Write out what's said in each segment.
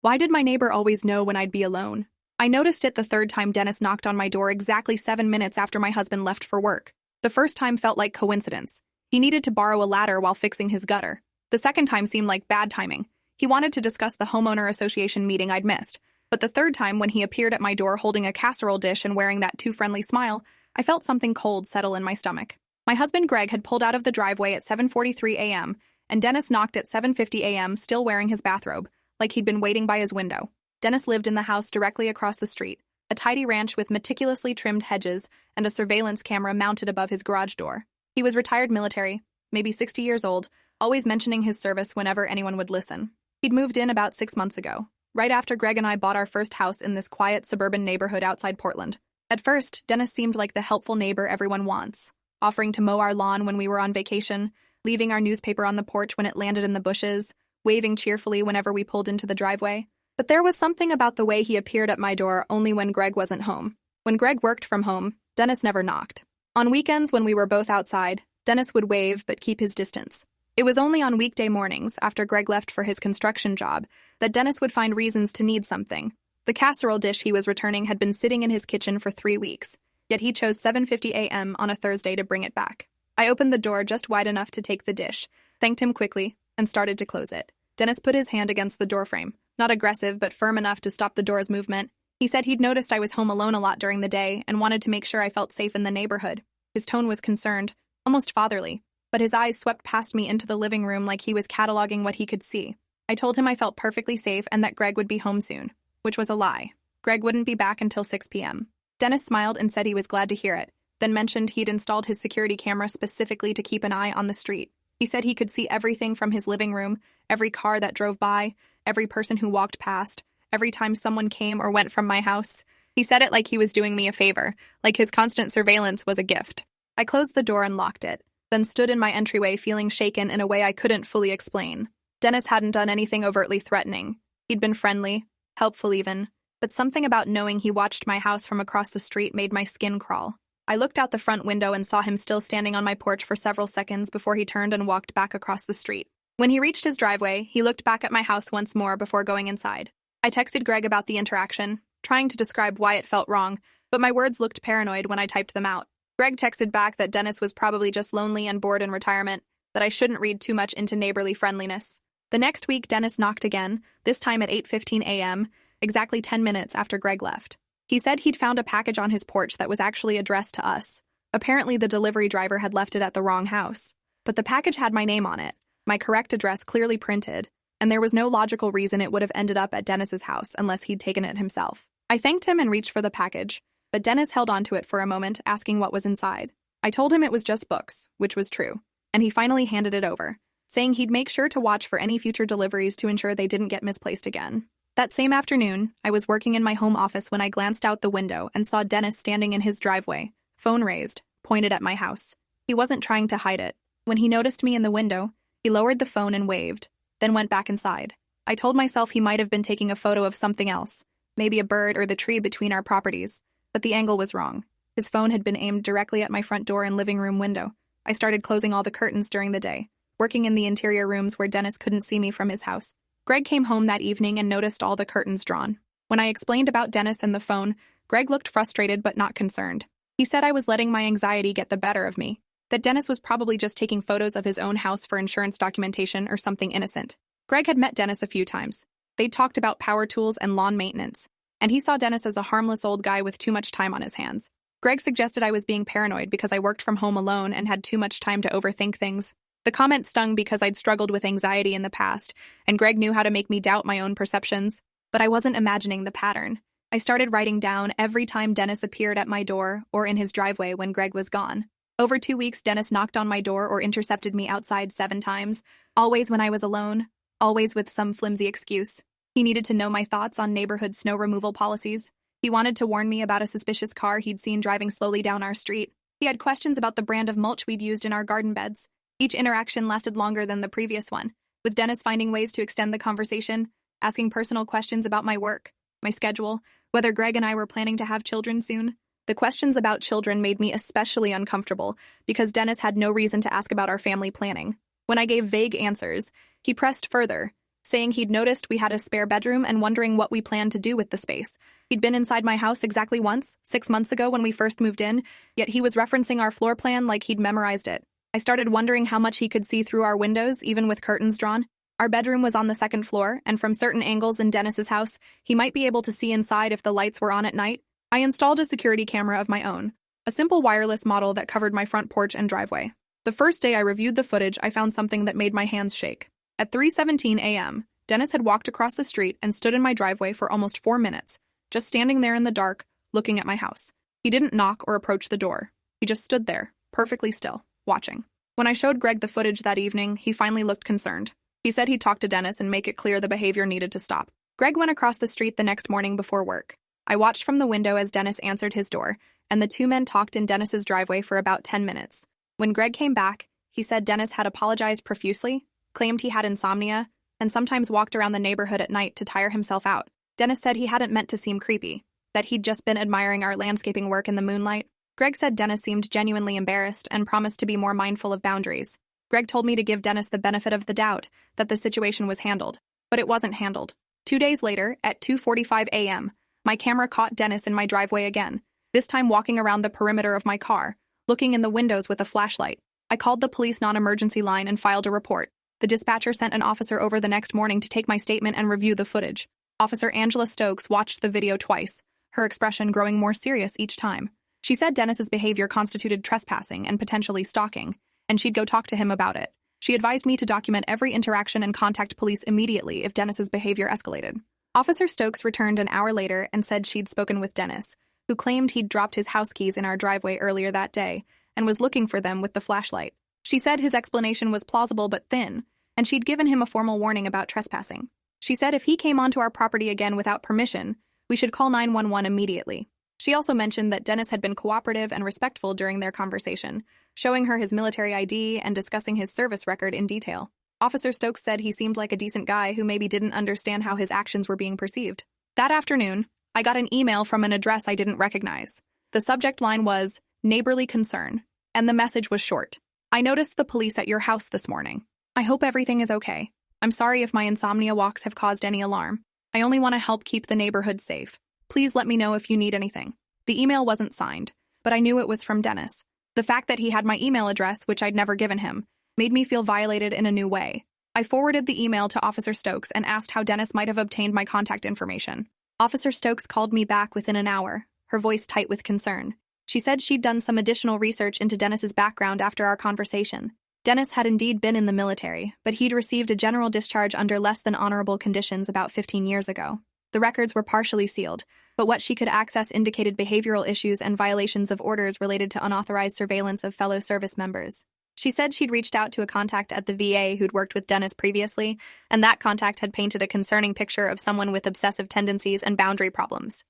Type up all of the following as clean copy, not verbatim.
Why did my neighbor always know when I'd be alone? I noticed it the third time Dennis knocked on my door exactly 7 minutes after my husband left for work. The first time felt like coincidence. He needed to borrow a ladder while fixing his gutter. The second time seemed like bad timing. He wanted to discuss the homeowner association meeting I'd missed. But the third time, when he appeared at my door holding a casserole dish and wearing that too friendly smile, I felt something cold settle in my stomach. My husband Greg had pulled out of the driveway at 7:43 a.m., and Dennis knocked at 7:50 a.m., still wearing his bathrobe, like he'd been waiting by his window. Dennis lived in the house directly across the street, a tidy ranch with meticulously trimmed hedges and a surveillance camera mounted above his garage door. He was retired military, maybe 60 years old, always mentioning his service whenever anyone would listen. He'd moved in about 6 months ago, right after Greg and I bought our first house in this quiet suburban neighborhood outside Portland. At first, Dennis seemed like the helpful neighbor everyone wants, offering to mow our lawn when we were on vacation, leaving our newspaper on the porch when it landed in the bushes, waving cheerfully whenever we pulled into the driveway. But there was something about the way he appeared at my door only when Greg wasn't home. When Greg worked from home, Dennis never knocked. On weekends when we were both outside, Dennis would wave but keep his distance. It was only on weekday mornings, after Greg left for his construction job, that Dennis would find reasons to need something. The casserole dish he was returning had been sitting in his kitchen for 3 weeks, yet he chose 7:50 a.m. on a Thursday to bring it back. I opened the door just wide enough to take the dish, thanked him quickly, and started to close it. Dennis put his hand against the doorframe, not aggressive but firm enough to stop the door's movement. He said he'd noticed I was home alone a lot during the day and wanted to make sure I felt safe in the neighborhood. His tone was concerned, almost fatherly, but his eyes swept past me into the living room like he was cataloging what he could see. I told him I felt perfectly safe and that Greg would be home soon, which was a lie. Greg wouldn't be back until 6 p.m. Dennis smiled and said he was glad to hear it, then mentioned he'd installed his security camera specifically to keep an eye on the street. He said he could see everything from his living room, every car that drove by, every person who walked past, every time someone came or went from my house. He said it like he was doing me a favor, like his constant surveillance was a gift. I closed the door and locked it, then stood in my entryway feeling shaken in a way I couldn't fully explain. Dennis hadn't done anything overtly threatening. He'd been friendly, helpful even, but something about knowing he watched my house from across the street made my skin crawl. I looked out the front window and saw him still standing on my porch for several seconds before he turned and walked back across the street. When he reached his driveway, he looked back at my house once more before going inside. I texted Greg about the interaction, trying to describe why it felt wrong, but my words looked paranoid when I typed them out. Greg texted back that Dennis was probably just lonely and bored in retirement, that I shouldn't read too much into neighborly friendliness. The next week, Dennis knocked again, this time at 8:15 a.m., exactly 10 minutes after Greg left. He said he'd found a package on his porch that was actually addressed to us. Apparently, the delivery driver had left it at the wrong house. But the package had my name on it, my correct address clearly printed, and there was no logical reason it would have ended up at Dennis's house unless he'd taken it himself. I thanked him and reached for the package, but Dennis held onto it for a moment, asking what was inside. I told him it was just books, which was true, and he finally handed it over, saying he'd make sure to watch for any future deliveries to ensure they didn't get misplaced again. That same afternoon, I was working in my home office when I glanced out the window and saw Dennis standing in his driveway, phone raised, pointed at my house. He wasn't trying to hide it. When he noticed me in the window, he lowered the phone and waved, then went back inside. I told myself he might have been taking a photo of something else, maybe a bird or the tree between our properties, but the angle was wrong. His phone had been aimed directly at my front door and living room window. I started closing all the curtains during the day, working in the interior rooms where Dennis couldn't see me from his house. Greg came home that evening and noticed all the curtains drawn. When I explained about Dennis and the phone, Greg looked frustrated but not concerned. He said I was letting my anxiety get the better of me, that Dennis was probably just taking photos of his own house for insurance documentation or something innocent. Greg had met Dennis a few times. They'd talked about power tools and lawn maintenance, and he saw Dennis as a harmless old guy with too much time on his hands. Greg suggested I was being paranoid because I worked from home alone and had too much time to overthink things. The comment stung because I'd struggled with anxiety in the past, and Greg knew how to make me doubt my own perceptions, but I wasn't imagining the pattern. I started writing down every time Dennis appeared at my door or in his driveway when Greg was gone. Over 2 weeks, Dennis knocked on my door or intercepted me outside 7 times, always when I was alone, always with some flimsy excuse. He needed to know my thoughts on neighborhood snow removal policies. He wanted to warn me about a suspicious car he'd seen driving slowly down our street. He had questions about the brand of mulch we'd used in our garden beds. Each interaction lasted longer than the previous one, with Dennis finding ways to extend the conversation, asking personal questions about my work, my schedule, whether Greg and I were planning to have children soon. The questions about children made me especially uncomfortable because Dennis had no reason to ask about our family planning. When I gave vague answers, he pressed further, saying he'd noticed we had a spare bedroom and wondering what we planned to do with the space. He'd been inside my house exactly once, 6 months ago when we first moved in, yet he was referencing our floor plan like he'd memorized it. I started wondering how much he could see through our windows, even with curtains drawn. Our bedroom was on the second floor, and from certain angles in Dennis's house, he might be able to see inside if the lights were on at night. I installed a security camera of my own, a simple wireless model that covered my front porch and driveway. The first day I reviewed the footage, I found something that made my hands shake. At 3:17 a.m., Dennis had walked across the street and stood in my driveway for almost 4 minutes, just standing there in the dark, looking at my house. He didn't knock or approach the door. He just stood there, perfectly still, watching. When I showed Greg the footage that evening, he finally looked concerned. He said he'd talk to Dennis and make it clear the behavior needed to stop. Greg went across the street the next morning before work. I watched from the window as Dennis answered his door, and the two men talked in Dennis's driveway for about 10 minutes. When Greg came back, he said Dennis had apologized profusely, claimed he had insomnia, and sometimes walked around the neighborhood at night to tire himself out. Dennis said he hadn't meant to seem creepy, that he'd just been admiring our landscaping work in the moonlight. Greg said Dennis seemed genuinely embarrassed and promised to be more mindful of boundaries. Greg told me to give Dennis the benefit of the doubt, that the situation was handled. But it wasn't handled. 2 days later, at 2:45 a.m., my camera caught Dennis in my driveway again, this time walking around the perimeter of my car, looking in the windows with a flashlight. I called the police non-emergency line and filed a report. The dispatcher sent an officer over the next morning to take my statement and review the footage. Officer Angela Stokes watched the video twice, her expression growing more serious each time. She said Dennis's behavior constituted trespassing and potentially stalking, and she'd go talk to him about it. She advised me to document every interaction and contact police immediately if Dennis's behavior escalated. Officer Stokes returned an hour later and said she'd spoken with Dennis, who claimed he'd dropped his house keys in our driveway earlier that day and was looking for them with the flashlight. She said his explanation was plausible but thin, and she'd given him a formal warning about trespassing. She said if he came onto our property again without permission, we should call 911 immediately. She also mentioned that Dennis had been cooperative and respectful during their conversation, showing her his military ID and discussing his service record in detail. Officer Stokes said he seemed like a decent guy who maybe didn't understand how his actions were being perceived. That afternoon, I got an email from an address I didn't recognize. The subject line was, "Neighborly concern," and the message was short. "I noticed the police at your house this morning. I hope everything is okay. I'm sorry if my insomnia walks have caused any alarm. I only want to help keep the neighborhood safe. Please let me know if you need anything." The email wasn't signed, but I knew it was from Dennis. The fact that he had my email address, which I'd never given him, made me feel violated in a new way. I forwarded the email to Officer Stokes and asked how Dennis might have obtained my contact information. Officer Stokes called me back within an hour, her voice tight with concern. She said she'd done some additional research into Dennis's background after our conversation. Dennis had indeed been in the military, but he'd received a general discharge under less than honorable conditions about 15 years ago. The records were partially sealed, but what she could access indicated behavioral issues and violations of orders related to unauthorized surveillance of fellow service members. She said she'd reached out to a contact at the VA who'd worked with Dennis previously, and that contact had painted a concerning picture of someone with obsessive tendencies and boundary problems.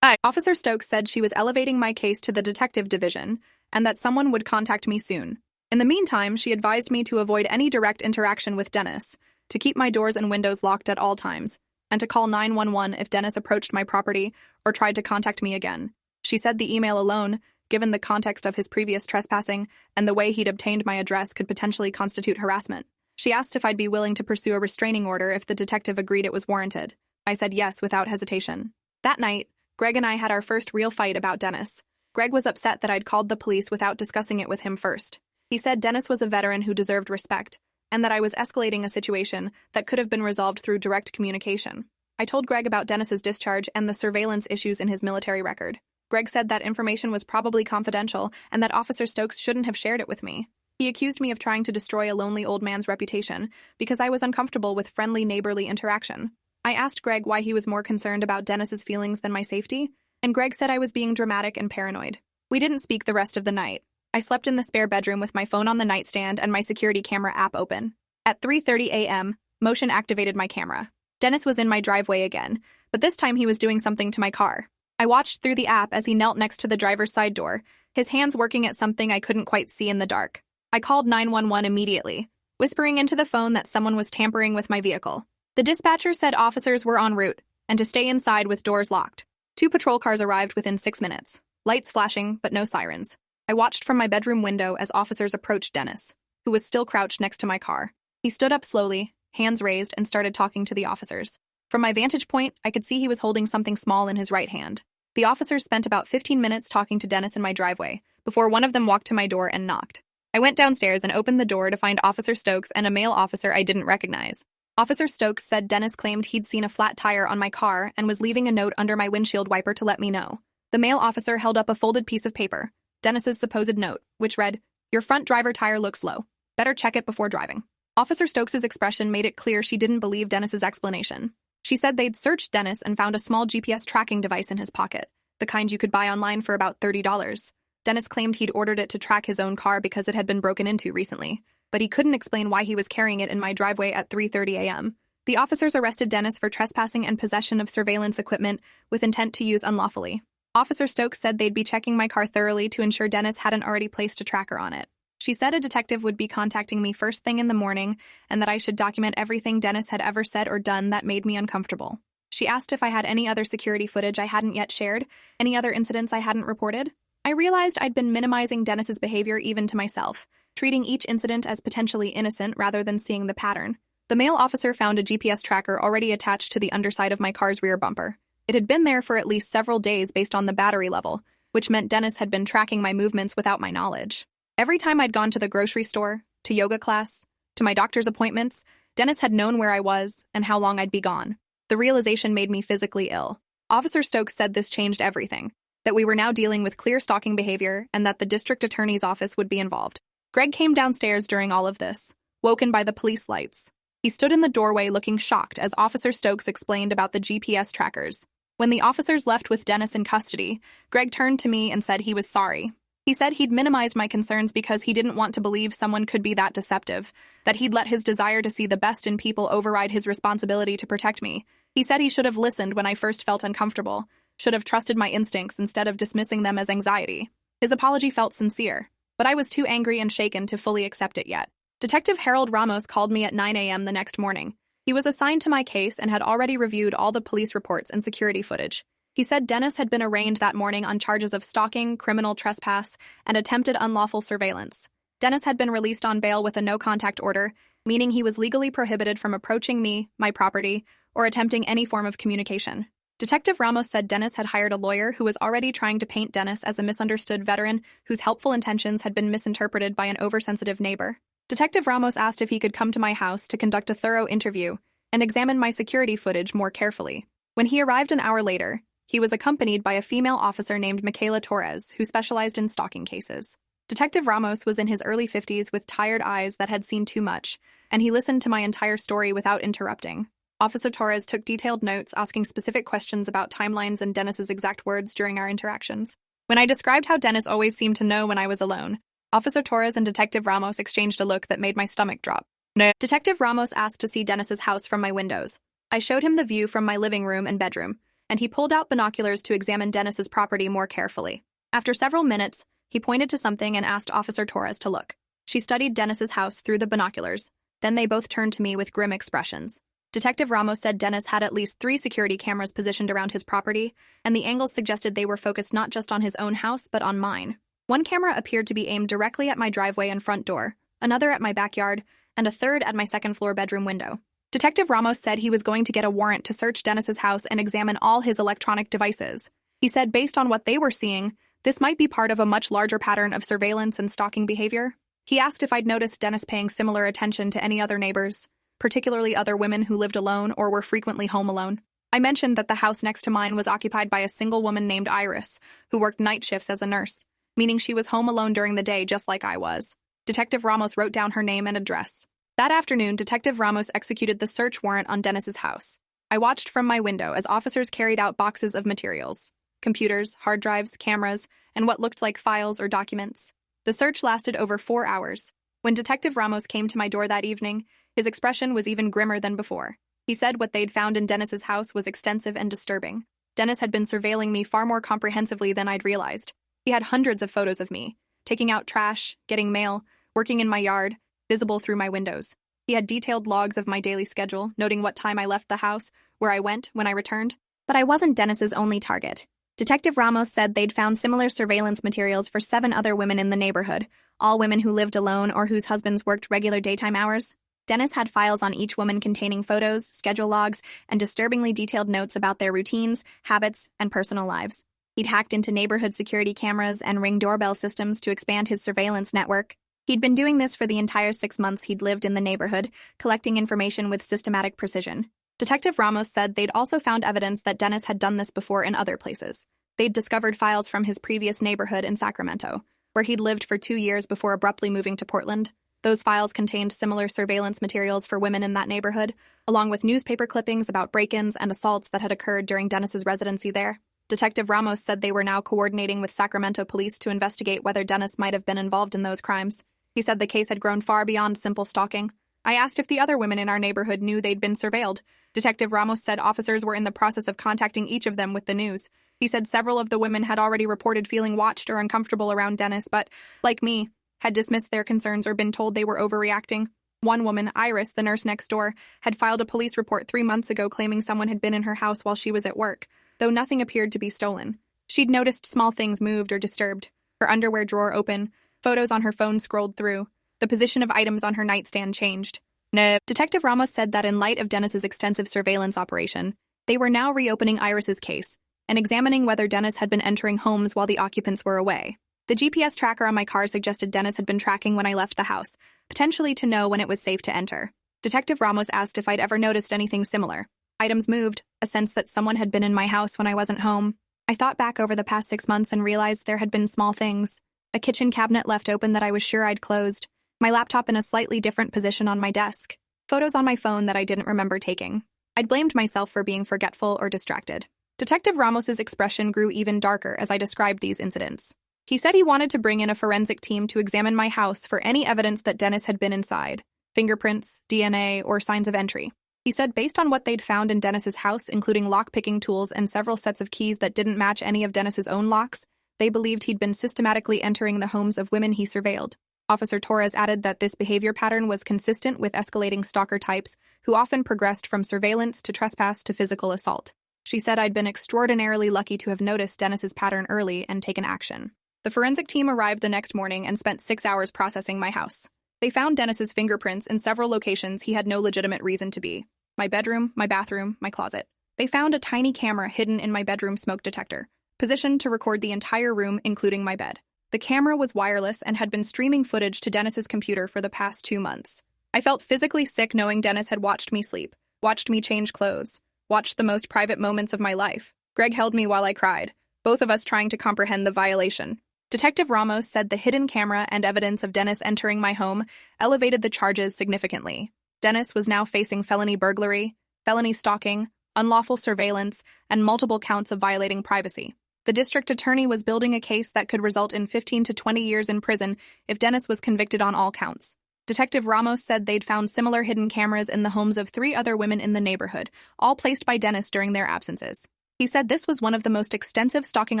Officer Stokes said she was elevating my case to the detective division, and that someone would contact me soon. In the meantime, she advised me to avoid any direct interaction with Dennis, to keep my doors and windows locked at all times, and to call 911 if Dennis approached my property or tried to contact me again. She said the email alone, given the context of his previous trespassing and the way he'd obtained my address, could potentially constitute harassment. She asked if I'd be willing to pursue a restraining order if the detective agreed it was warranted. I said yes without hesitation. That night, Greg and I had our first real fight about Dennis. Greg was upset that I'd called the police without discussing it with him first. He said Dennis was a veteran who deserved respect, and that I was escalating a situation that could have been resolved through direct communication. I told Greg about Dennis's discharge and the surveillance issues in his military record. Greg said that information was probably confidential and that Officer Stokes shouldn't have shared it with me. He accused me of trying to destroy a lonely old man's reputation because I was uncomfortable with friendly neighborly interaction. I asked Greg why he was more concerned about Dennis's feelings than my safety, and Greg said I was being dramatic and paranoid. We didn't speak the rest of the night. I slept in the spare bedroom with my phone on the nightstand and my security camera app open. At 3:30 a.m., Motion activated my camera. Dennis was in my driveway again, but this time he was doing something to my car. I watched through the app as he knelt next to the driver's side door, his hands working at something I couldn't quite see in the dark. I called 911 immediately, whispering into the phone that someone was tampering with my vehicle. The dispatcher said officers were en route and to stay inside with doors locked. 2 patrol cars arrived within 6 minutes, lights flashing but no sirens. I watched from my bedroom window as officers approached Dennis, who was still crouched next to my car. He stood up slowly, hands raised, and started talking to the officers. From my vantage point, I could see he was holding something small in his right hand. The officers spent about 15 minutes talking to Dennis in my driveway, before one of them walked to my door and knocked. I went downstairs and opened the door to find Officer Stokes and a male officer I didn't recognize. Officer Stokes said Dennis claimed he'd seen a flat tire on my car and was leaving a note under my windshield wiper to let me know. The male officer held up a folded piece of paper, Dennis's supposed note, which read, "Your front driver tire looks low. Better check it before driving." Officer Stokes' expression made it clear she didn't believe Dennis's explanation. She said they'd searched Dennis and found a small GPS tracking device in his pocket, the kind you could buy online for about $30. Dennis claimed he'd ordered it to track his own car because it had been broken into recently, but he couldn't explain why he was carrying it in my driveway at 3:30 a.m. The officers arrested Dennis for trespassing and possession of surveillance equipment with intent to use unlawfully. Officer Stokes said they'd be checking my car thoroughly to ensure Dennis hadn't already placed a tracker on it. She said a detective would be contacting me first thing in the morning and that I should document everything Dennis had ever said or done that made me uncomfortable. She asked if I had any other security footage I hadn't yet shared, any other incidents I hadn't reported. I realized I'd been minimizing Dennis's behavior even to myself, treating each incident as potentially innocent rather than seeing the pattern. The male officer found a GPS tracker already attached to the underside of my car's rear bumper. It had been there for at least several days based on the battery level, which meant Dennis had been tracking my movements without my knowledge. Every time I'd gone to the grocery store, to yoga class, to my doctor's appointments, Dennis had known where I was and how long I'd be gone. The realization made me physically ill. Officer Stokes said this changed everything, that we were now dealing with clear stalking behavior and that the district attorney's office would be involved. Greg came downstairs during all of this, woken by the police lights. He stood in the doorway looking shocked as Officer Stokes explained about the GPS trackers. When the officers left with Dennis in custody, Greg turned to me and said he was sorry. He said he'd minimized my concerns because he didn't want to believe someone could be that deceptive, that he'd let his desire to see the best in people override his responsibility to protect me. He said he should have listened when I first felt uncomfortable, should have trusted my instincts instead of dismissing them as anxiety. His apology felt sincere, but I was too angry and shaken to fully accept it yet. Detective Harold Ramos called me at 9 a.m. the next morning. He was assigned to my case and had already reviewed all the police reports and security footage. He said Dennis had been arraigned that morning on charges of stalking, criminal trespass, and attempted unlawful surveillance. Dennis had been released on bail with a no-contact order, meaning he was legally prohibited from approaching me, my property, or attempting any form of communication. Detective Ramos said Dennis had hired a lawyer who was already trying to paint Dennis as a misunderstood veteran whose helpful intentions had been misinterpreted by an oversensitive neighbor. Detective Ramos asked if he could come to my house to conduct a thorough interview and examine my security footage more carefully. When he arrived an hour later, he was accompanied by a female officer named Michaela Torres, who specialized in stalking cases. Detective Ramos was in his early 50s with tired eyes that had seen too much, and he listened to my entire story without interrupting. Officer Torres took detailed notes, asking specific questions about timelines and Dennis's exact words during our interactions. When I described how Dennis always seemed to know when I was alone, Officer Torres and Detective Ramos exchanged a look that made my stomach drop. No. Detective Ramos asked to see Dennis's house from my windows. I showed him the view from my living room and bedroom, and he pulled out binoculars to examine Dennis's property more carefully. After several minutes, he pointed to something and asked Officer Torres to look. She studied Dennis's house through the binoculars. Then they both turned to me with grim expressions. Detective Ramos said Dennis had at least 3 security cameras positioned around his property, and the angles suggested they were focused not just on his own house but on mine. One camera appeared to be aimed directly at my driveway and front door, another at my backyard, and a third at my second-floor bedroom window. Detective Ramos said he was going to get a warrant to search Dennis's house and examine all his electronic devices. He said based on what they were seeing, this might be part of a much larger pattern of surveillance and stalking behavior. He asked if I'd noticed Dennis paying similar attention to any other neighbors, particularly other women who lived alone or were frequently home alone. I mentioned that the house next to mine was occupied by a single woman named Iris, who worked night shifts as a nurse, meaning she was home alone during the day just like I was. Detective Ramos wrote down her name and address. That afternoon, Detective Ramos executed the search warrant on Dennis's house. I watched from my window as officers carried out boxes of materials, computers, hard drives, cameras, and what looked like files or documents. The search lasted over 4 hours. When Detective Ramos came to my door that evening, his expression was even grimmer than before. He said what they'd found in Dennis's house was extensive and disturbing. Dennis had been surveilling me far more comprehensively than I'd realized. He had hundreds of photos of me, taking out trash, getting mail, working in my yard, visible through my windows. He had detailed logs of my daily schedule, noting what time I left the house, where I went, when I returned. But I wasn't Dennis's only target. Detective Ramos said they'd found similar surveillance materials for 7 other women in the neighborhood, all women who lived alone or whose husbands worked regular daytime hours. Dennis had files on each woman containing photos, schedule logs, and disturbingly detailed notes about their routines, habits, and personal lives. He'd hacked into neighborhood security cameras and Ring doorbell systems to expand his surveillance network. He'd been doing this for the entire 6 months he'd lived in the neighborhood, collecting information with systematic precision. Detective Ramos said they'd also found evidence that Dennis had done this before in other places. They'd discovered files from his previous neighborhood in Sacramento, where he'd lived for 2 years before abruptly moving to Portland. Those files contained similar surveillance materials for women in that neighborhood, along with newspaper clippings about break-ins and assaults that had occurred during Dennis's residency there. Detective Ramos said they were now coordinating with Sacramento police to investigate whether Dennis might have been involved in those crimes. He said the case had grown far beyond simple stalking. I asked if the other women in our neighborhood knew they'd been surveilled. Detective Ramos said officers were in the process of contacting each of them with the news. He said several of the women had already reported feeling watched or uncomfortable around Dennis, but, like me, had dismissed their concerns or been told they were overreacting. One woman, Iris, the nurse next door, had filed a police report 3 months ago claiming someone had been in her house while she was at work, though nothing appeared to be stolen. She'd noticed small things moved or disturbed. Her underwear drawer open, photos on her phone scrolled through. The position of items on her nightstand changed. No. Detective Ramos said that in light of Dennis's extensive surveillance operation, they were now reopening Iris's case and examining whether Dennis had been entering homes while the occupants were away. The GPS tracker on my car suggested Dennis had been tracking when I left the house, potentially to know when it was safe to enter. Detective Ramos asked if I'd ever noticed anything similar. Items moved, a sense that someone had been in my house when I wasn't home. I thought back over the past 6 months and realized there had been small things. A kitchen cabinet left open that I was sure I'd closed. My laptop in a slightly different position on my desk. Photos on my phone that I didn't remember taking. I'd blamed myself for being forgetful or distracted. Detective Ramos's expression grew even darker as I described these incidents. He said he wanted to bring in a forensic team to examine my house for any evidence that Dennis had been inside. Fingerprints, DNA, or signs of entry. He said based on what they'd found in Dennis's house, including lock-picking tools and several sets of keys that didn't match any of Dennis's own locks, they believed he'd been systematically entering the homes of women he surveilled. Officer Torres added that this behavior pattern was consistent with escalating stalker types who often progressed from surveillance to trespass to physical assault. She said I'd been extraordinarily lucky to have noticed Dennis's pattern early and taken action. The forensic team arrived the next morning and spent 6 hours processing my house. They found Dennis's fingerprints in several locations he had no legitimate reason to be. My bedroom, my bathroom, my closet. They found a tiny camera hidden in my bedroom smoke detector, positioned to record the entire room, including my bed. The camera was wireless and had been streaming footage to Dennis's computer for the past 2 months. I felt physically sick knowing Dennis had watched me sleep, watched me change clothes, watched the most private moments of my life. Greg held me while I cried, both of us trying to comprehend the violation. Detective Ramos said the hidden camera and evidence of Dennis entering my home elevated the charges significantly. Dennis was now facing felony burglary, felony stalking, unlawful surveillance, and multiple counts of violating privacy. The district attorney was building a case that could result in 15 to 20 years in prison if Dennis was convicted on all counts. Detective Ramos said they'd found similar hidden cameras in the homes of 3 other women in the neighborhood, all placed by Dennis during their absences. He said this was one of the most extensive stalking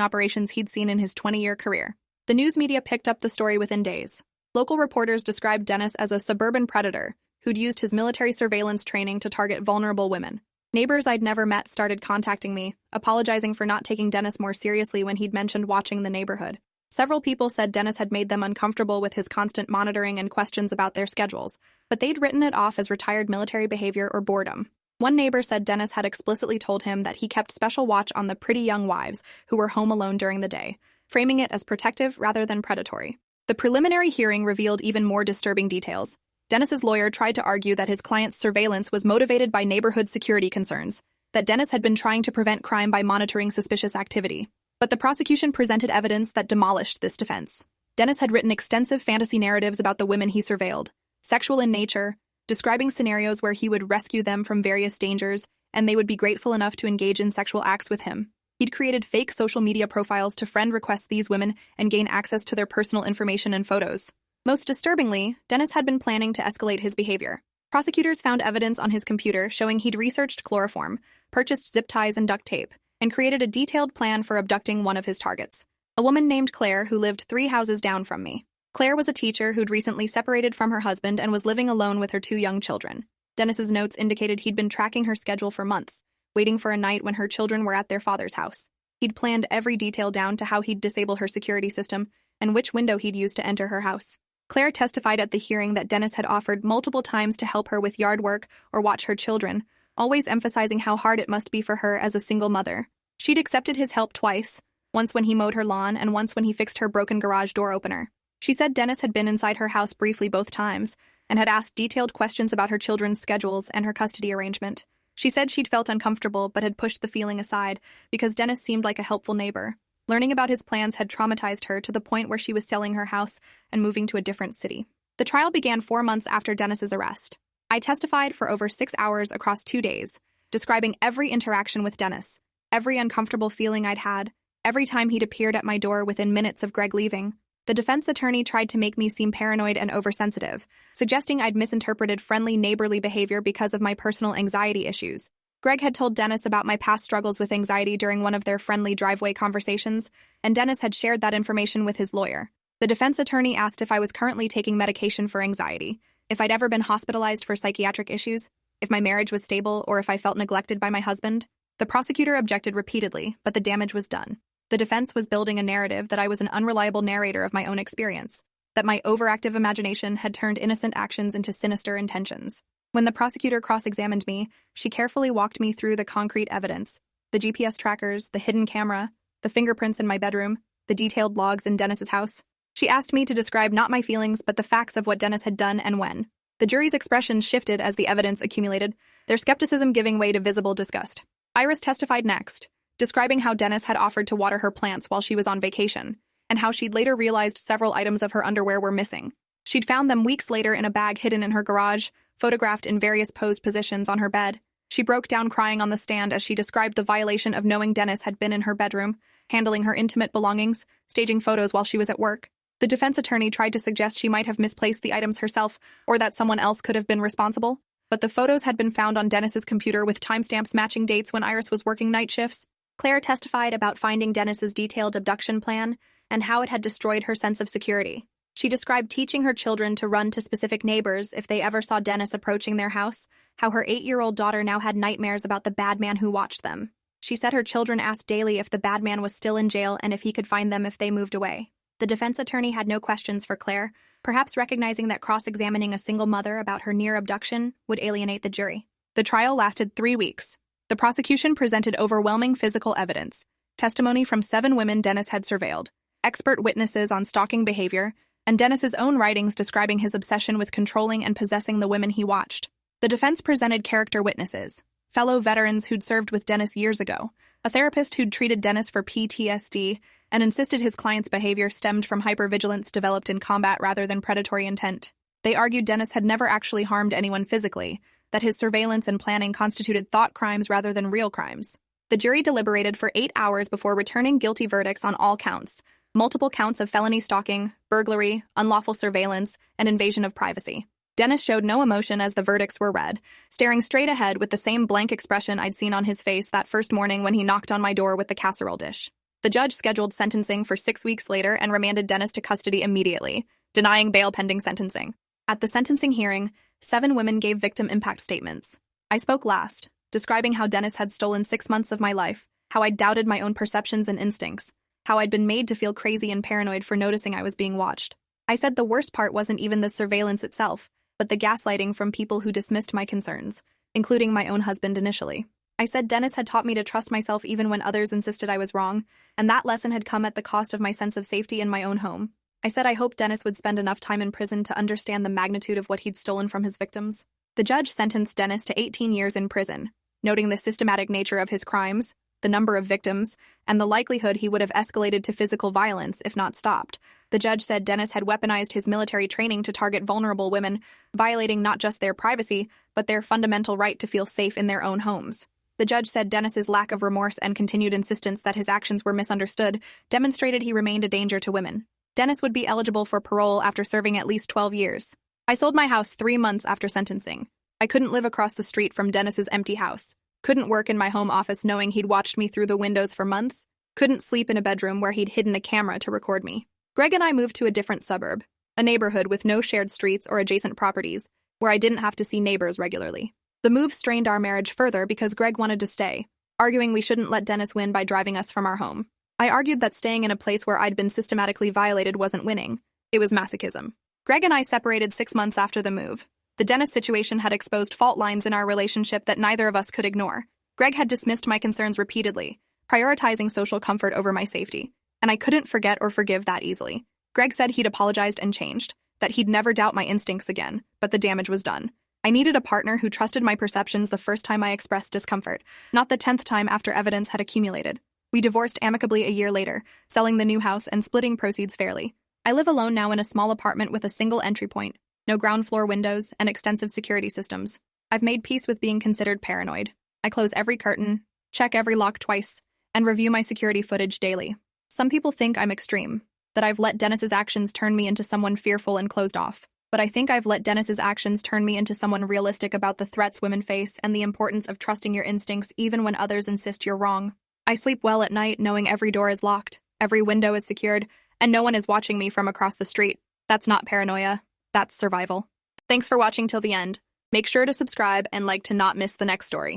operations he'd seen in his 20-year career. The news media picked up the story within days. Local reporters described Dennis as a suburban predator who'd used his military surveillance training to target vulnerable women. Neighbors I'd never met started contacting me, apologizing for not taking Dennis more seriously when he'd mentioned watching the neighborhood. Several people said Dennis had made them uncomfortable with his constant monitoring and questions about their schedules, but they'd written it off as retired military behavior or boredom. One neighbor said Dennis had explicitly told him that he kept special watch on the pretty young wives who were home alone during the day, framing it as protective rather than predatory. The preliminary hearing revealed even more disturbing details. Dennis's lawyer tried to argue that his client's surveillance was motivated by neighborhood security concerns, that Dennis had been trying to prevent crime by monitoring suspicious activity. But the prosecution presented evidence that demolished this defense. Dennis had written extensive fantasy narratives about the women he surveilled, sexual in nature, describing scenarios where he would rescue them from various dangers, and they would be grateful enough to engage in sexual acts with him. He'd created fake social media profiles to friend request these women and gain access to their personal information and photos. Most disturbingly, Dennis had been planning to escalate his behavior. Prosecutors found evidence on his computer showing he'd researched chloroform, purchased zip ties and duct tape, and created a detailed plan for abducting one of his targets, a woman named Claire who lived 3 houses down from me. Claire was a teacher who'd recently separated from her husband and was living alone with her 2 young children. Dennis's notes indicated he'd been tracking her schedule for months, waiting for a night when her children were at their father's house. He'd planned every detail down to how he'd disable her security system and which window he'd use to enter her house. Claire testified at the hearing that Dennis had offered multiple times to help her with yard work or watch her children, always emphasizing how hard it must be for her as a single mother. She'd accepted his help twice, once when he mowed her lawn and once when he fixed her broken garage door opener. She said Dennis had been inside her house briefly both times and had asked detailed questions about her children's schedules and her custody arrangement. She said she'd felt uncomfortable but had pushed the feeling aside because Dennis seemed like a helpful neighbor. Learning about his plans had traumatized her to the point where she was selling her house and moving to a different city. The trial began 4 months after Dennis's arrest. I testified for over 6 hours across 2 days, describing every interaction with Dennis, every uncomfortable feeling I'd had, every time he'd appeared at my door within minutes of Greg leaving. The defense attorney tried to make me seem paranoid and oversensitive, suggesting I'd misinterpreted friendly neighborly behavior because of my personal anxiety issues. Greg had told Dennis about my past struggles with anxiety during one of their friendly driveway conversations, and Dennis had shared that information with his lawyer. The defense attorney asked if I was currently taking medication for anxiety, if I'd ever been hospitalized for psychiatric issues, if my marriage was stable, or if I felt neglected by my husband. The prosecutor objected repeatedly, but the damage was done. The defense was building a narrative that I was an unreliable narrator of my own experience, that my overactive imagination had turned innocent actions into sinister intentions. When the prosecutor cross-examined me, she carefully walked me through the concrete evidence, the GPS trackers, the hidden camera, the fingerprints in my bedroom, the detailed logs in Dennis's house. She asked me to describe not my feelings, but the facts of what Dennis had done and when. The jury's expressions shifted as the evidence accumulated, their skepticism giving way to visible disgust. Iris testified next, describing how Dennis had offered to water her plants while she was on vacation, and how she'd later realized several items of her underwear were missing. She'd found them weeks later in a bag hidden in her garage, photographed in various posed positions on her bed. She broke down crying on the stand as she described the violation of knowing Dennis had been in her bedroom, handling her intimate belongings, staging photos while she was at work. The defense attorney tried to suggest she might have misplaced the items herself or that someone else could have been responsible, but the photos had been found on Dennis's computer with timestamps matching dates when Iris was working night shifts. Claire testified about finding Dennis's detailed abduction plan and how it had destroyed her sense of security. She described teaching her children to run to specific neighbors if they ever saw Dennis approaching their house, how her 8-year-old daughter now had nightmares about the bad man who watched them. She said her children asked daily if the bad man was still in jail and if he could find them if they moved away. The defense attorney had no questions for Claire, perhaps recognizing that cross-examining a single mother about her near abduction would alienate the jury. The trial lasted 3 weeks. The prosecution presented overwhelming physical evidence, testimony from 7 women Dennis had surveilled, expert witnesses on stalking behavior, and Dennis's own writings describing his obsession with controlling and possessing the women he watched. The defense presented character witnesses, fellow veterans who'd served with Dennis years ago, a therapist who'd treated Dennis for PTSD, and insisted his client's behavior stemmed from hypervigilance developed in combat rather than predatory intent. They argued Dennis had never actually harmed anyone physically, that his surveillance and planning constituted thought crimes rather than real crimes. The jury deliberated for 8 hours before returning guilty verdicts on all counts, multiple counts of felony stalking, burglary, unlawful surveillance, and invasion of privacy. Dennis showed no emotion as the verdicts were read, staring straight ahead with the same blank expression I'd seen on his face that first morning when he knocked on my door with the casserole dish. The judge scheduled sentencing for 6 weeks later and remanded Dennis to custody immediately, denying bail pending sentencing. At the sentencing hearing, 7 women gave victim impact statements. I spoke last, describing how Dennis had stolen 6 months of my life, how I'd doubted my own perceptions and instincts, how I'd been made to feel crazy and paranoid for noticing I was being watched. I said the worst part wasn't even the surveillance itself, but the gaslighting from people who dismissed my concerns, including my own husband initially. I said Dennis had taught me to trust myself even when others insisted I was wrong, and that lesson had come at the cost of my sense of safety in my own home. I said I hoped Dennis would spend enough time in prison to understand the magnitude of what he'd stolen from his victims. The judge sentenced Dennis to 18 years in prison, noting the systematic nature of his crimes, the number of victims, and the likelihood he would have escalated to physical violence if not stopped. The judge said Dennis had weaponized his military training to target vulnerable women, violating not just their privacy, but their fundamental right to feel safe in their own homes. The judge said Dennis's lack of remorse and continued insistence that his actions were misunderstood demonstrated he remained a danger to women. Dennis would be eligible for parole after serving at least 12 years. I sold my house 3 months after sentencing. I couldn't live across the street from Dennis's empty house. Couldn't work in my home office knowing he'd watched me through the windows for months. Couldn't sleep in a bedroom where he'd hidden a camera to record me. Greg and I moved to a different suburb, a neighborhood with no shared streets or adjacent properties, where I didn't have to see neighbors regularly. The move strained our marriage further because Greg wanted to stay, arguing we shouldn't let Dennis win by driving us from our home. I argued that staying in a place where I'd been systematically violated wasn't winning. It was masochism. Greg and I separated 6 months after the move. The Dennis situation had exposed fault lines in our relationship that neither of us could ignore. Greg had dismissed my concerns repeatedly, prioritizing social comfort over my safety, and I couldn't forget or forgive that easily. Greg said he'd apologized and changed, that he'd never doubt my instincts again, but the damage was done. I needed a partner who trusted my perceptions the first time I expressed discomfort, not the 10th time after evidence had accumulated. We divorced amicably a year later, selling the new house and splitting proceeds fairly. I live alone now in a small apartment with a single entry point, no ground floor windows, and extensive security systems. I've made peace with being considered paranoid. I close every curtain, check every lock twice, and review my security footage daily. Some people think I'm extreme, that I've let Dennis's actions turn me into someone fearful and closed off. But I think I've let Dennis's actions turn me into someone realistic about the threats women face and the importance of trusting your instincts even when others insist you're wrong. I sleep well at night knowing every door is locked, every window is secured, and no one is watching me from across the street. That's not paranoia. That's survival. Thanks for watching till the end. Make sure to subscribe and like to not miss the next story.